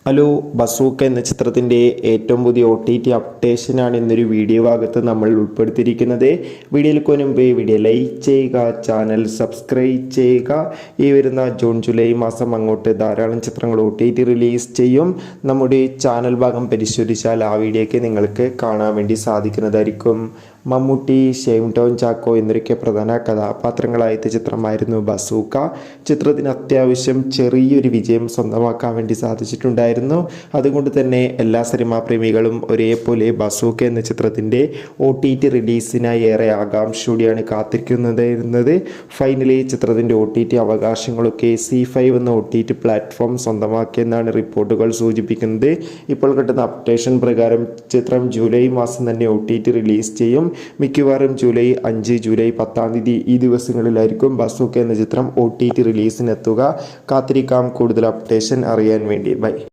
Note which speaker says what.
Speaker 1: Hello, bazooka എന്ന ചിത്രത്തിൻ്റെ ഏറ്റവും പുതിയ OTT അപ്ഡേഷനാണ് ഇന്നൊരു വീഡിയോ ഭാഗത്ത് നമ്മൾ ഉൾപ്പെടുത്തിയിരിക്കുന്നത്. വീഡിയോയിൽ മുൻപ് വീഡിയോ ലൈക്ക് ചെയ്യുക, ചാനൽ സബ്സ്ക്രൈബ് ചെയ്യുക. ഈ വരുന്ന ജൂൺ ജൂലൈ മാസം അങ്ങോട്ട് ധാരാളം ചിത്രങ്ങൾ OTT റിലീസ് ചെയ്യും. നമ്മുടെ ചാനൽ ഭാഗം പരിശോധിച്ചാൽ ആ വീഡിയോയ്ക്ക് നിങ്ങൾക്ക് കാണാൻ വേണ്ടി സാധിക്കുന്നതായിരിക്കും. മമ്മൂട്ടി, ഷെയ്ൻ ടോം ചാക്കോ എന്നൊക്കെ പ്രധാന കഥാപാത്രങ്ങളായ ചിത്രമായിരുന്നു ബസൂക്ക. ചിത്രത്തിന് അത്യാവശ്യം ചെറിയൊരു വിജയം സ്വന്തമാക്കാൻ വേണ്ടി സാധിച്ചിട്ടുണ്ടായിരുന്നു. അതുകൊണ്ട് തന്നെ എല്ലാ സിനിമാ പ്രേമികളും ഒരേപോലെ ബസൂക്ക എന്ന ചിത്രത്തിൻ്റെ OTT റിലീസിനായി ഏറെ ആകാംക്ഷയോടെയാണ് കാത്തിരിക്കുന്നത്. ഫൈനലി ചിത്രത്തിൻ്റെ OTT അവകാശങ്ങളൊക്കെ C5 എന്ന OTT പ്ലാറ്റ്ഫോം സ്വന്തമാക്കിയെന്നാണ് റിപ്പോർട്ടുകൾ സൂചിപ്പിക്കുന്നത്. ഇപ്പോൾ കിട്ടുന്ന അപ്ഡേഷൻ പ്രകാരം ചിത്രം ജൂലൈ മാസം തന്നെ OTT റിലീസ് ചെയ്യും. മിക്കവാറും ജൂലൈ 5, ജൂലൈ 10 ഈ ദിവസങ്ങളിലായിരിക്കും ബസൂക്ക എന്ന ചിത്രം OTT റിലീസിനെത്തുക. കാത്തിരിക്കാം കൂടുതൽ അപ്ഡേഷൻ അറിയാൻ വേണ്ടി. ബൈ.